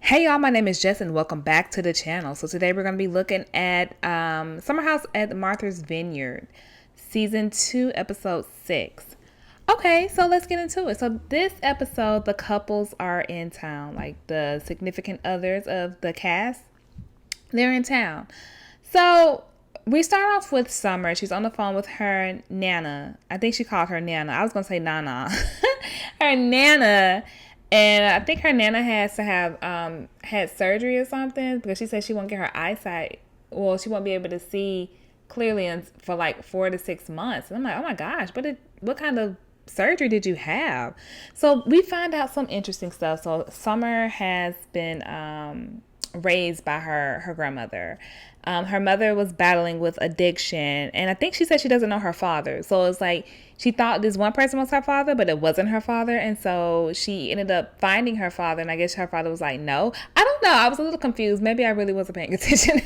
Hey y'all, my name is Jess and welcome back to the channel. So today we're going to be looking at Summer House at Martha's Vineyard, Season 2, Episode 6. Okay, so let's get into it. So this episode, the couples are in town, like the significant others of the cast, they're in town. So we start off with Summer. She's on the phone with her Nana. I think she called her Nana. I was going to say Nana. Her Nana. And I think her Nana has to have had surgery or something because she said she won't get her eyesight. Well, she won't be able to see clearly for like 4 to 6 months. And I'm like, oh my gosh, what kind of surgery did you have? So we find out some interesting stuff. So Summer has been raised by her grandmother. Her mother was battling with addiction, and I think she said she doesn't know her father. So it's like she thought this one person was her father, but it wasn't her father, and so she ended up finding her father, and I guess her father was like, no. I don't know. I was a little confused. Maybe I really wasn't paying attention.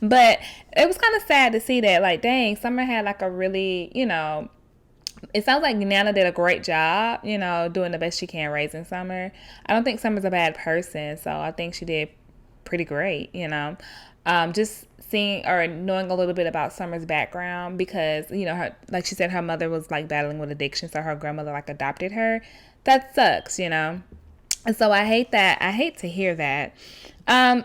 But it was kind of sad to see that, like, dang, Summer had like a really, it sounds like Nana did a great job, doing the best she can raising Summer. I don't think Summer's a bad person, so I think she did pretty great, just seeing or knowing a little bit about Summer's background because, her, like she said, her mother was like battling with addiction, so her grandmother like adopted her. That sucks, And so I hate that. I hate to hear that.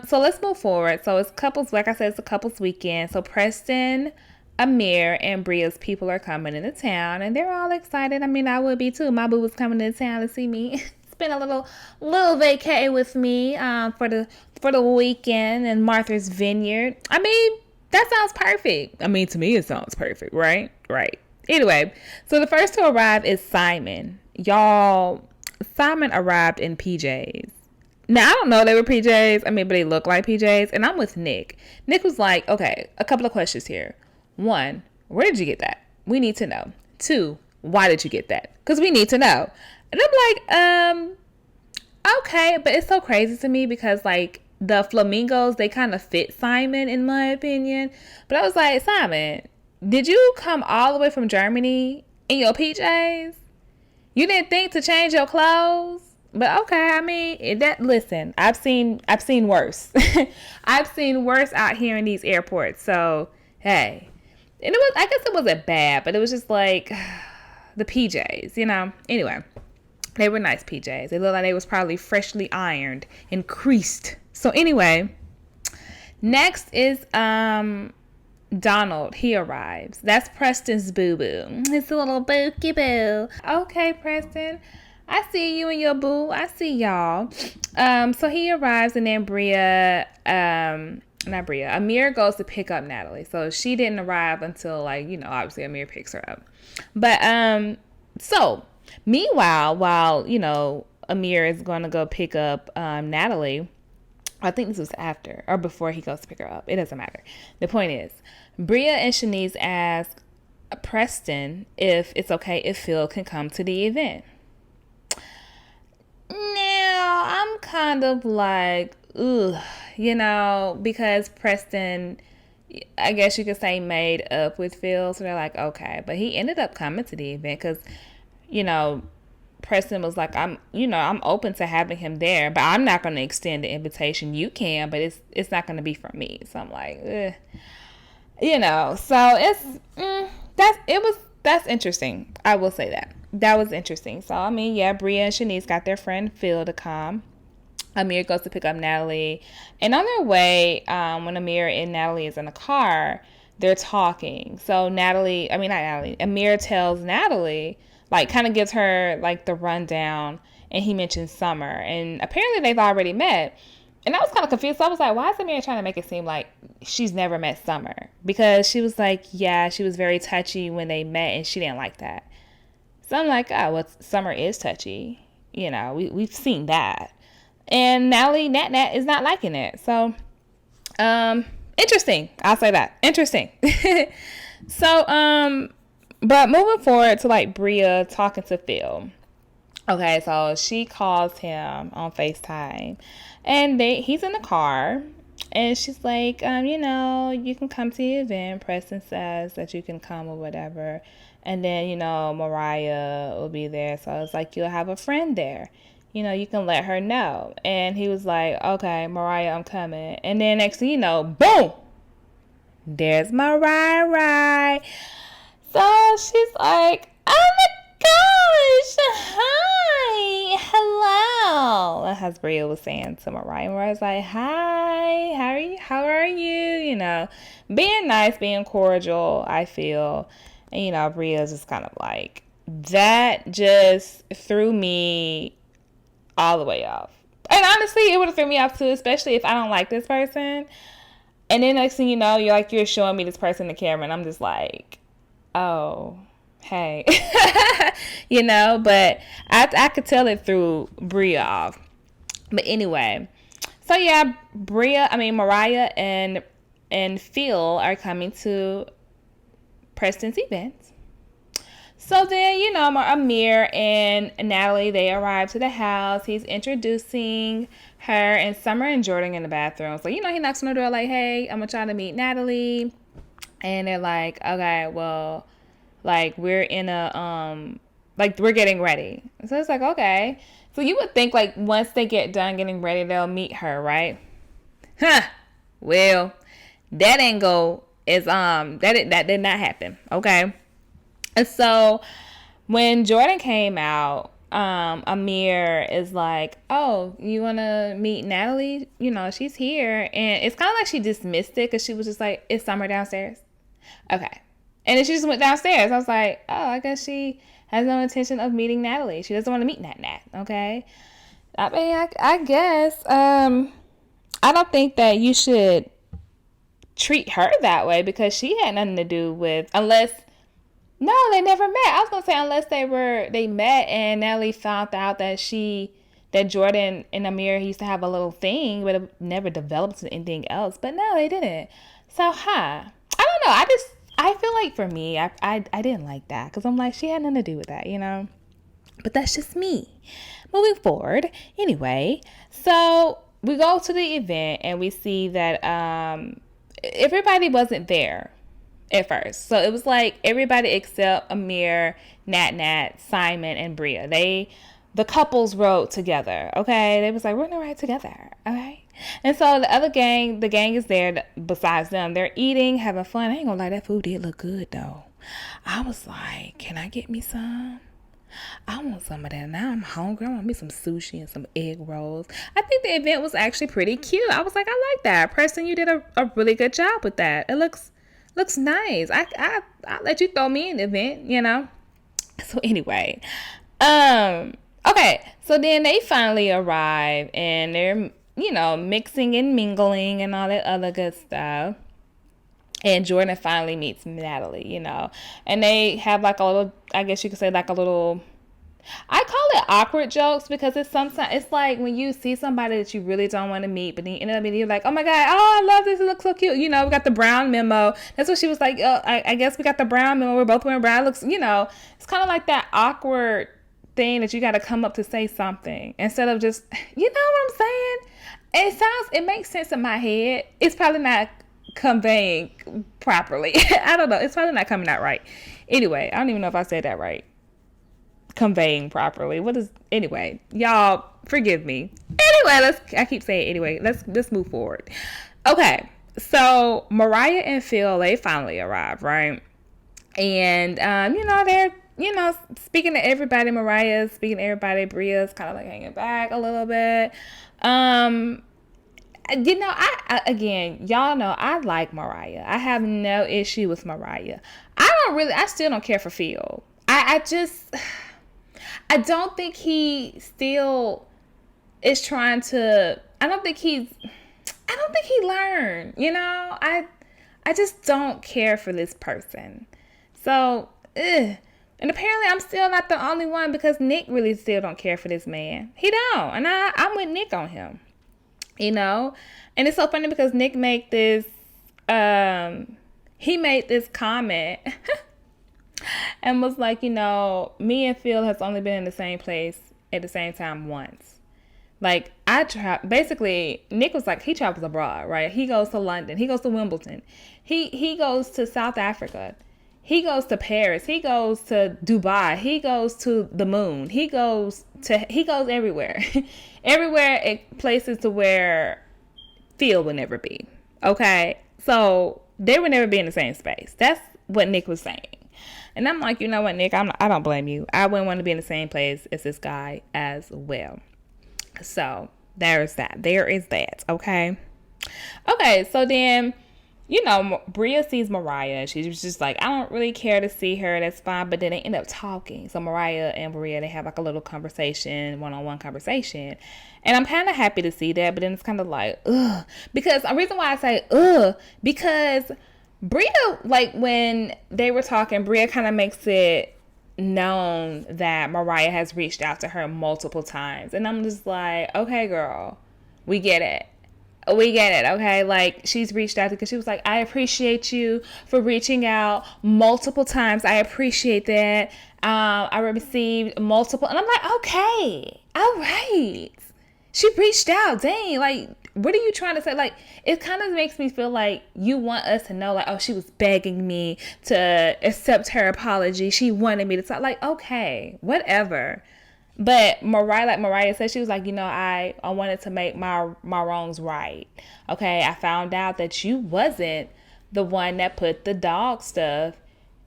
So let's move forward. So it's couples, like I said, it's a couples weekend. So Preston, Amir, and Bria's people are coming into town, and they're all excited. I mean, I would be too. My boo was coming into town to see me. Spend a little vacay with me for the weekend in Martha's Vineyard. I mean, that sounds perfect. I mean, to me, it sounds perfect, right? Right. Anyway, so the first to arrive is Simon. Y'all, Simon arrived in PJs. Now, I don't know they were PJs. I mean, but they look like PJs. And I'm with Nick. Nick was like, okay, a couple of questions here. 1, where did you get that? We need to know. 2, why did you get that? Because we need to know. And I'm like, okay, but it's so crazy to me because like the flamingos, they kind of fit Simon in my opinion. But I was like, Simon, did you come all the way from Germany in your PJs? You didn't think to change your clothes? But okay, I mean, listen, I've seen worse. I've seen worse out here in these airports. So, hey. And I guess it wasn't bad, but it was just like the PJs, Anyway. They were nice PJs. They looked like they was probably freshly ironed and creased. So anyway, next is Donald. He arrives. That's Preston's boo-boo. It's a little bookie boo. Okay, Preston. I see you and your boo. I see y'all. So he arrives, and then Amir goes to pick up Natalie. So she didn't arrive until obviously Amir picks her up. But so meanwhile, while, Amir is going to go pick up Natalie, I think this was after or before he goes to pick her up. It doesn't matter. The point is, Bria and Shanice ask Preston if it's okay if Phil can come to the event. Now, I'm kind of like, ugh, because Preston, I guess you could say, made up with Phil. So they're like, okay. But he ended up coming to the event because, Preston was like, I'm open to having him there, but I'm not going to extend the invitation. You can, but it's not going to be for me. So I'm like, so that's interesting. I will say that was interesting. So, I mean, yeah, Bria and Shanice got their friend Phil to come. Amir goes to pick up Natalie, and on their way, when Amir and Natalie is in the car, they're talking. So Amir tells Natalie, like, kind of gives her, like, the rundown, and he mentions Summer. And apparently they've already met. And I was kind of confused. So I was like, why is Amir trying to make it seem like she's never met Summer? Because she was like, yeah, she was very touchy when they met, and she didn't like that. So I'm like, oh, well, Summer is touchy. We've seen that. And Natalie, Nat is not liking it. So, interesting. I'll say that. Interesting. So, but moving forward to like Bria talking to Phil. Okay, so she calls him on FaceTime, and he's in the car, and she's like, you can come to the event. Preston says that you can come or whatever, and then Mariah will be there. So it's like you'll have a friend there. you can let her know. And he was like, okay, Mariah, I'm coming. And then next thing you know, boom, there's Mariah. So she's like, oh my gosh, hi, hello. That's how Bria was saying to Mariah. Mariah's like, hi, how are you? Being nice, being cordial, I feel. And, Bria's just kind of like, that just threw me all the way off. And honestly, it would have threw me off too, especially if I don't like this person. And then next thing you know, you're showing me this person in the camera, and I'm just like, oh, hey. But I could tell it threw Bria off. But anyway, so yeah, Mariah and Phil are coming to Preston's event. So then, Amir and Natalie, they arrive to the house. He's introducing her, and Summer and Jordan in the bathroom. So, he knocks on the door like, hey, I'm going to try to meet Natalie. And they're like, okay, well, like, we're in we're getting ready. So it's like, okay. So you would think, like, once they get done getting ready, they'll meet her, right? Well, that ain't go as, that did not happen, okay? And so when Jordan came out, Amir is like, oh, you want to meet Natalie? She's here. And it's kind of like she dismissed it because she was just like, is Summer downstairs? Okay. And then she just went downstairs. I was like, oh, I guess she has no intention of meeting Natalie. She doesn't want to meet Nat. Okay. I mean, I guess. I don't think that you should treat her that way because she had nothing to do with, no, they never met. I was going to say unless they met and Natalie found out that Jordan and Amir used to have a little thing, but it never developed into anything else. But no, they didn't. So, I don't know. I feel like for me, I didn't like that because I'm like, she had nothing to do with that, But that's just me. Moving forward. Anyway, so we go to the event and we see that everybody wasn't there at first. So it was like everybody except Amir, Nat, Simon, and Bria. The couples rode together, okay? They was like, we're gonna ride together, okay? And so the gang is there besides them. They're eating, having fun. I ain't gonna lie, that food did look good though. I was like, can I get me some? I want some of that. Now I'm hungry. I want me some sushi and some egg rolls. I think the event was actually pretty cute. I was like, I like that. Preston, you did a really good job with that. It looks nice. I'll let you throw me in the event, So anyway, okay. So then they finally arrive and they're, mixing and mingling and all that other good stuff. And Jordan finally meets Natalie, and they have like a little, I guess you could say like a little, I call it awkward jokes because it's like when you see somebody that you really don't want to meet, but then you end up meeting, you're like, oh my God, oh, I love this. It looks so cute. We got the brown memo. That's what she was like. I guess we got the brown memo. We're both wearing brown. It looks, it's kind of like that awkward thing that you got to come up to say something instead of just, what I'm saying? It makes sense in my head. It's probably not conveying properly. I don't know. It's probably not coming out right. Anyway, I don't even know if I said that right. Conveying properly. Anyway, y'all forgive me. Anyway, I keep saying anyway. Let's move forward. Okay. So Mariah and Phil, they finally arrived, right? And they're speaking to everybody. Mariah's speaking to everybody. Bria's kind of like hanging back a little bit. Y'all know I like Mariah. I have no issue with Mariah. I still don't care for Phil. I don't think he still is trying to, I don't think he learned, I just don't care for this person. So, and apparently I'm still not the only one because Nick really still don't care for this man. He don't. And I'm with Nick on him. And it's so funny because Nick made this comment and was like, me and Phil has only been in the same place at the same time once. Like, basically, Nick was like, he travels abroad, right? He goes to London. He goes to Wimbledon. He goes to South Africa. He goes to Paris. He goes to Dubai. He goes to the moon. He goes everywhere. Everywhere, places to where Phil would never be. Okay? So, they would never be in the same space. That's what Nick was saying. And I'm like, you know what, Nick? I don't blame you. I wouldn't want to be in the same place as this guy as well. So, there is that. Okay? Okay, so then, you know, Bria sees Mariah. She was just like, I don't really care to see her. That's fine. But then they end up talking. So Mariah and Bria, they have like a little conversation, one-on-one conversation. And I'm kind of happy to see that. But then it's kind of like, ugh. Because the reason why I say, ugh, because Bria, like when they were talking, Bria kind of makes it known that Mariah has reached out to her multiple times. And I'm just like, okay, girl, we get it. Okay? Like, she's reached out because she was like, I appreciate you for reaching out multiple times. I appreciate that. I received multiple. And I'm like, okay. All right. She reached out. Dang. Like, what are you trying to say? Like, it kind of makes me feel like you want us to know, like, oh, she was begging me to accept her apology. She wanted me to talk. Like, okay, whatever. But Mariah said, she was like, you know, I wanted to make my wrongs right. Okay, I found out that you wasn't the one that put the dog stuff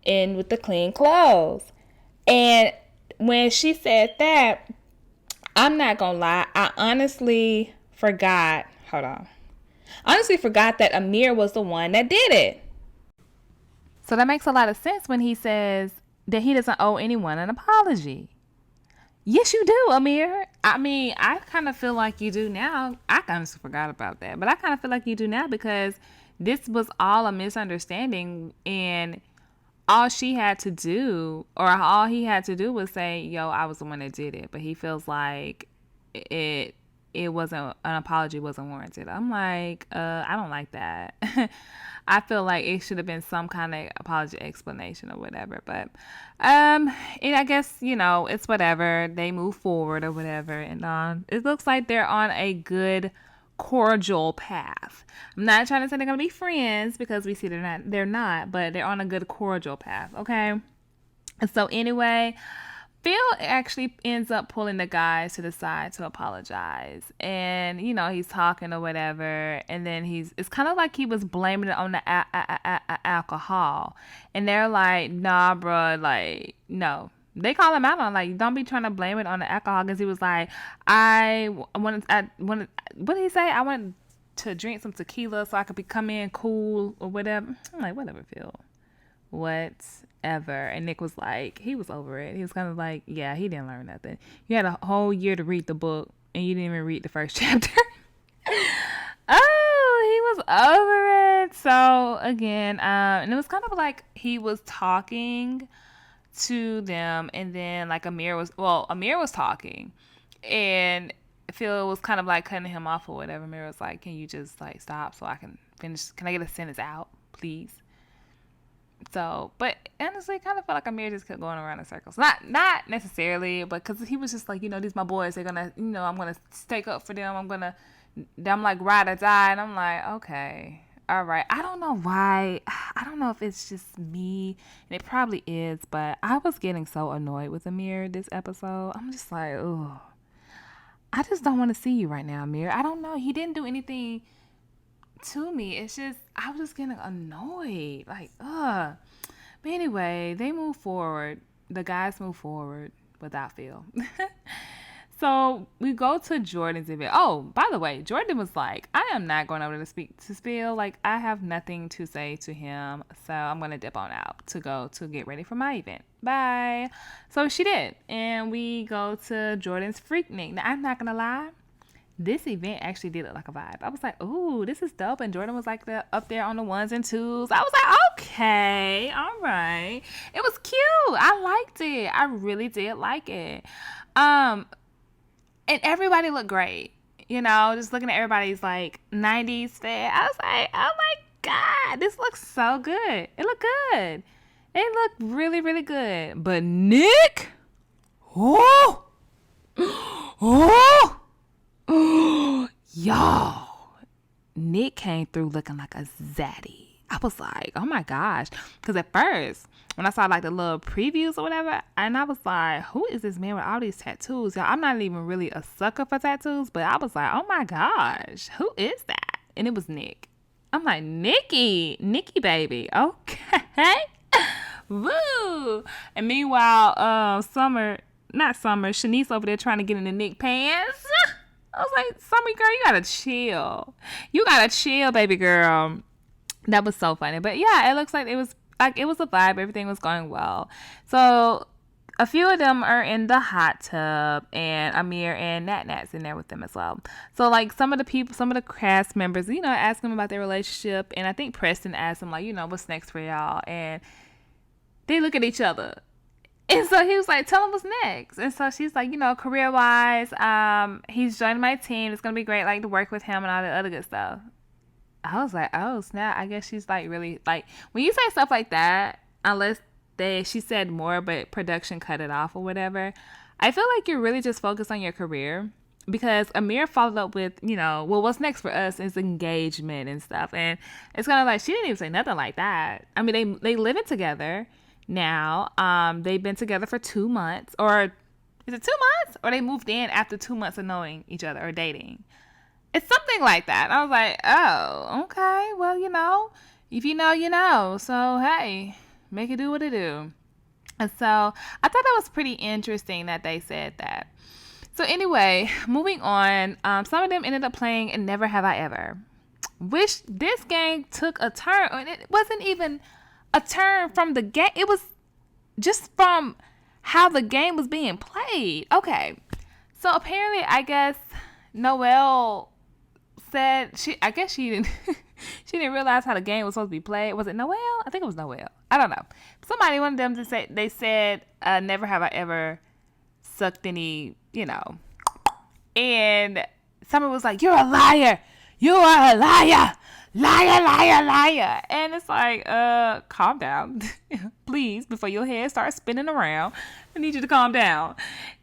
in with the clean clothes. And when she said that, I'm not gonna lie, I honestly forgot that Amir was the one that did it. So that makes a lot of sense when he says that he doesn't owe anyone an apology. Yes, you do, Amir. I mean, I kind of feel like you do now. I kind of forgot about that. But I kind of feel like you do now because this was all a misunderstanding. And all she had to do, or all he had to do was say, yo, I was the one that did it. But he feels like it wasn't, an apology wasn't warranted. I'm like, I don't like that. I feel like it should have been some kind of apology explanation or whatever. But and I guess, you know, it's whatever. They move forward or whatever. And it looks like they're on a good, cordial path. I'm not trying to say they're going to be friends because we see they're not, but they're on a good, cordial path. Okay. So anyway, Phil actually ends up pulling the guys to the side to apologize. And, you know, he's talking or whatever. And then it's kind of like he was blaming it on the alcohol. And they're like, nah, bro, like, no. They call him out on, like, don't be trying to blame it on the alcohol. Because he was like, what did he say? I wanted to drink some tequila so I could come in cool or whatever. I'm like, whatever, Phil. Whatever. And Nick was like, he was over it. He was kind of like, yeah, he didn't learn nothing. You had a whole year to read the book and you didn't even read the first chapter. Oh, he was over it. So again, and it was kind of like he was talking to them, and then like Amir was talking, and Phil was kind of like cutting him off or whatever. Amir was like, can you just like stop so I can finish? Can I get a sentence out, please? So, but honestly, kind of felt like Amir just kept going around in circles. Not necessarily, but because he was just like, you know, these my boys, they're gonna, you know, I'm gonna stake up for them. I'm like ride or die, and I'm like, okay, all right. I don't know why. I don't know if it's just me, and it probably is, but I was getting so annoyed with Amir this episode. I'm just like, oh, I just don't want to see you right now, Amir. I don't know. He didn't do anything to me. It's just, I was just getting annoyed. Like, ugh. But anyway, they move forward. The guys move forward without Phil. So we go to Jordan's event. Oh, by the way, Jordan was like, I am not going over to speak to Phil. Like, I have nothing to say to him. So I'm going to dip on out to go to get ready for my event. Bye. So she did. And we go to Jordan's Freaknik. Now, I'm not going to lie. This event actually did look like a vibe. I was like, ooh, this is dope. And Jordan was like up there on the ones and twos. I was like, okay, all right. It was cute. I liked it. I really did like it. And everybody looked great. You know, just looking at everybody's like 90s fit. I was like, oh my God, this looks so good. It looked good. It looked really, really good. But Nick, oh, y'all, Nick came through looking like a zaddy. I was like, oh my gosh. Because at first, when I saw like the little previews or whatever, and I was like, who is this man with all these tattoos? Y'all, I'm not even really a sucker for tattoos, but I was like, oh my gosh, who is that? And it was Nick. I'm like, Nikki baby. Okay. Woo. And meanwhile, Shanice over there trying to get in the Nick pants. I was like, Summer girl, you gotta chill. You gotta chill, baby girl. That was so funny. But yeah, it looks like it was a vibe. Everything was going well. So a few of them are in the hot tub, and Amir and Nat's in there with them as well. So like some of the cast members, ask them about their relationship, and I think Preston asked them like, what's next for y'all, and they look at each other. And so he was like, tell him what's next. And so she's like, career-wise, he's joining my team. It's going to be great, like, to work with him and all the other good stuff. I was like, oh, snap. I guess she's, like, really, like, when you say stuff like that, unless she said more, but production cut it off or whatever, I feel like you're really just focused on your career. Because Amir followed up with, what's next for us is engagement and stuff. And it's kind of like, she didn't even say nothing like that. I mean, they living together now. They've been together for 2 months, or is it 2 months, or they moved in after 2 months of knowing each other or dating. It's something like that. I was like, oh, okay, well, if you know, you know. So hey, make it do what it do. And so I thought that was pretty interesting that they said that. So anyway, moving on, some of them ended up playing in Never Have I Ever, which this game took a turn, and it wasn't even a turn from the game. It was just from how the game was being played. Okay. So apparently, I guess Noelle said she didn't she didn't realize how the game was supposed to be played. Was it Noelle? I think it was Noelle. I don't know. Somebody, one of them, they said, never have I ever sucked any, and someone was like, you're a liar. You are a liar. Liar. And it's like, calm down. Please, before your head starts spinning around. I need you to calm down.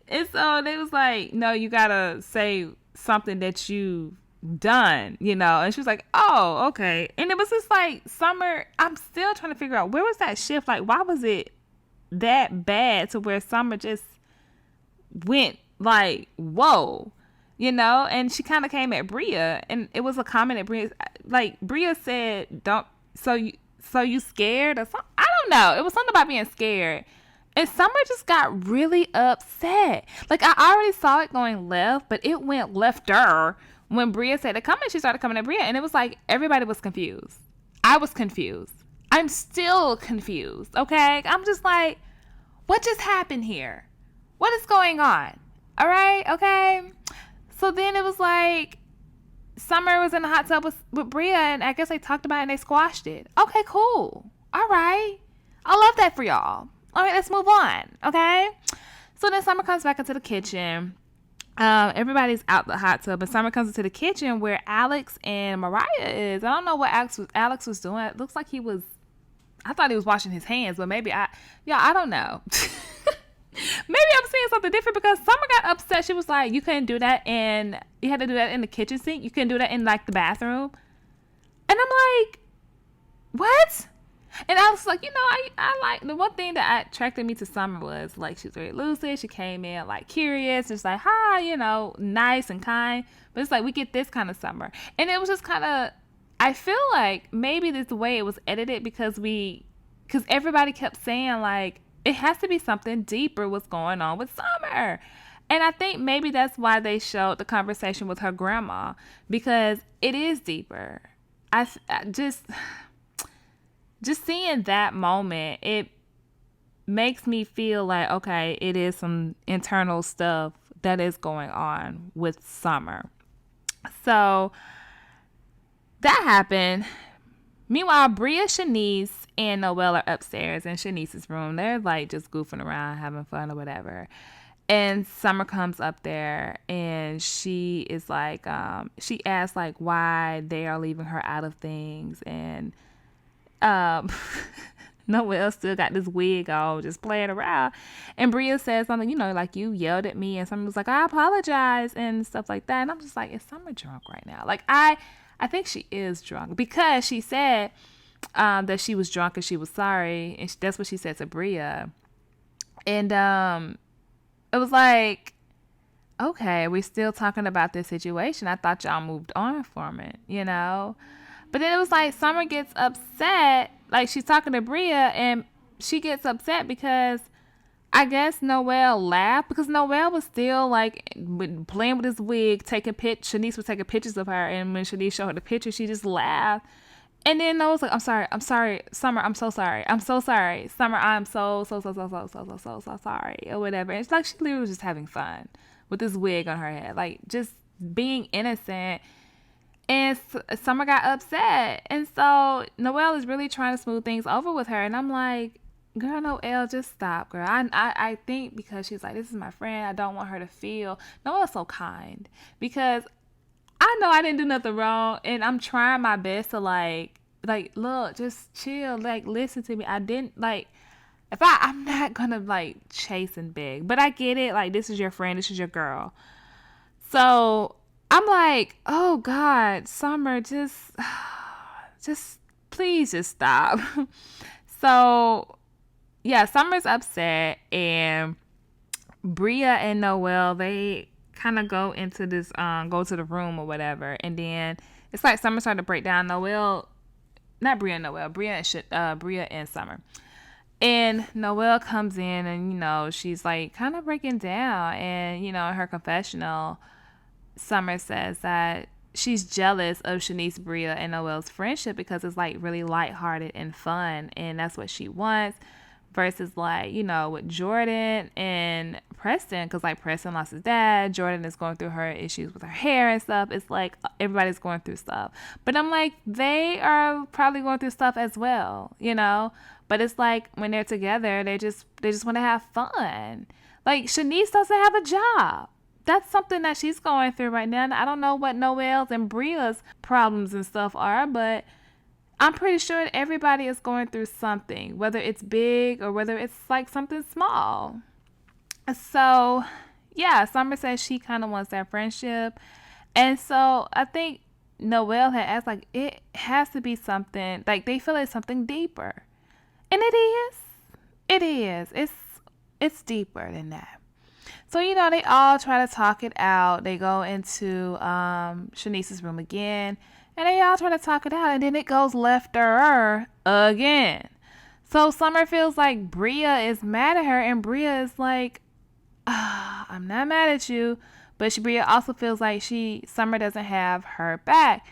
And so they was like, no, you gotta say something that you've done, And she was like, oh, okay. And it was just like, Summer, I'm still trying to figure out, where was that shift? Like, why was it that bad to where Summer just went like, whoa? And she kind of came at Bria, and it was a comment at Bria. Like, Bria said, so you scared or something? I don't know. It was something about being scared. And Summer just got really upset. Like, I already saw it going left, but it went lefter when Bria said the comment. She started coming at Bria, and it was like everybody was confused. I was confused. I'm still confused, okay? I'm just like, what just happened here? What is going on? All right, okay? So then it was like Summer was in the hot tub with Bria, and I guess they talked about it and they squashed it. Okay, cool. All right. I love that for y'all. All right, let's move on, okay? So then Summer comes back into the kitchen. Everybody's out the hot tub, but Summer comes into the kitchen where Alex and Mariah is. I don't know what Alex was doing. It looks like I thought he was washing his hands, but maybe I don't know. Maybe I'm seeing something different, because Summer got upset. She was like, you couldn't do that, and you had to do that in the kitchen sink. You couldn't do that in, like, the bathroom. And I'm like, what? And I was like, I like, the one thing that attracted me to Summer was, like, she was very lucid. She came in, like, curious. Just like, hi, nice and kind. But it's like, we get this kind of Summer. And it was just kind of, I feel like maybe this the way it was edited, because everybody kept saying, like, it has to be something deeper what's going on with Summer. And I think maybe that's why they showed the conversation with her grandma, because it is deeper. I just seeing that moment, it makes me feel like, okay, it is some internal stuff that is going on with Summer. So that happened. Meanwhile, Bria, Shanice, and Noelle are upstairs in Shanice's room. They're like just goofing around, having fun or whatever. And Summer comes up there, and she is like, she asks like why they are leaving her out of things. And Noelle still got this wig on, just playing around. And Bria says something, like, you yelled at me. And Summer was like, I apologize and stuff like that. And I'm just like, is Summer drunk right now? Like, I think she is drunk, because she said, that she was drunk and she was sorry, and that's what she said to Bria. And it was like, okay, we're still talking about this situation. I thought y'all moved on from it, you know? But then it was like Summer gets upset. Like, she's talking to Bria, and she gets upset because I guess Noelle laughed, because Noelle was still like playing with his wig, Shanice was taking pictures of her, and when Shanice showed her the picture, she just laughed. And then Noelle's like, I'm sorry, Summer, I'm so sorry, Summer, I'm so sorry, or whatever. And it's like she literally was just having fun with this wig on her head, like just being innocent. And Summer got upset, and so Noelle is really trying to smooth things over with her, and I'm like, girl, Noelle, just stop, girl. I think because she's like, this is my friend, I don't want her to feel. Noelle's so kind, because I know I didn't do nothing wrong, and I'm trying my best to like, look, just chill, like, listen to me. I didn't, like, I'm not gonna, like, chase and beg, but I get it, like, this is your friend, this is your girl. So I'm like, oh God, Summer, just please just stop. So yeah, Summer's upset, and Bria and Noelle, they kind of go into this, go to the room or whatever, and then it's like Summer started to break down. Noelle, not Bria and Noelle, Bria and Summer. And Noelle comes in, and, you know, she's like kind of breaking down, and, you know, in her confessional, Summer says that she's jealous of Shanice, Bria, and Noelle's friendship because it's like really lighthearted and fun, and that's what she wants. Versus, like, you know, with Jordan and Preston, because like Preston lost his dad, Jordan is going through her issues with her hair and stuff. It's like everybody's going through stuff, but I'm like, they are probably going through stuff as well, you know. But it's like when they're together, they just want to have fun. Like, Shanice doesn't have a job. That's something that she's going through right now. And I don't know what Noelle's and Bria's problems and stuff are, but I'm pretty sure everybody is going through something, whether it's big or whether it's like something small. So yeah, Summer says she kind of wants that friendship. And so I think Noelle had asked, like, it has to be something, like, they feel it's something deeper. And it is. It is. It's deeper than that. So, you know, they all try to talk it out. They go into Shanice's room again, and they all try to talk it out, and then it goes left-er again. So Summer feels like Bria is mad at her, and Bria is like, I'm not mad at you. But Bria also feels like Summer doesn't have her back.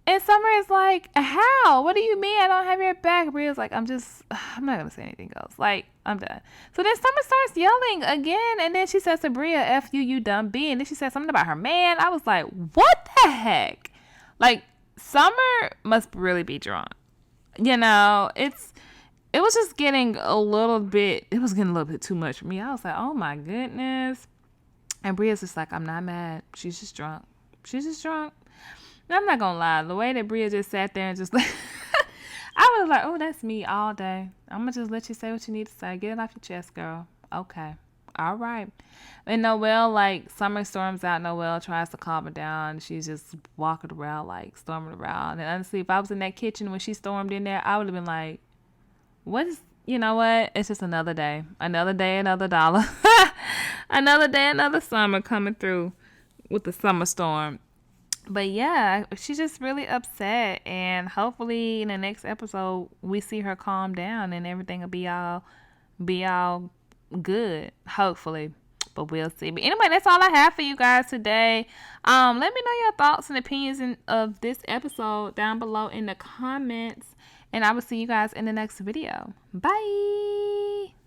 And Summer is like, how? What do you mean I don't have your back? Bria's like, I'm not going to say anything else. Like, I'm done. So then Summer starts yelling again. And then she says to Bria, F you dumb B. And then she says something about her man. I was like, what the heck? Like, Summer must really be drunk. You know, it was just getting a little bit too much for me. I was like, oh my goodness. And Bria's just like, I'm not mad. She's just drunk. I'm not gonna lie, the way that Bria just sat there and just like, I was like, oh, that's me all day. I'm gonna just let you say what you need to say. Get it off your chest, girl. Okay. All right. And Noelle, like, Summer storms out. Noelle tries to calm her down. She's just walking around, like, storming around. And honestly, if I was in that kitchen when she stormed in there, I would have been like, you know what? It's just another day. Another day, another dollar. Another day, another summer coming through with the summer storm. But yeah, she's just really upset, and hopefully in the next episode we see her calm down and everything will be all good, hopefully. But we'll see. But anyway, that's all I have for you guys today. Let me know your thoughts and opinions of this episode down below in the comments, and I will see you guys in the next video. Bye.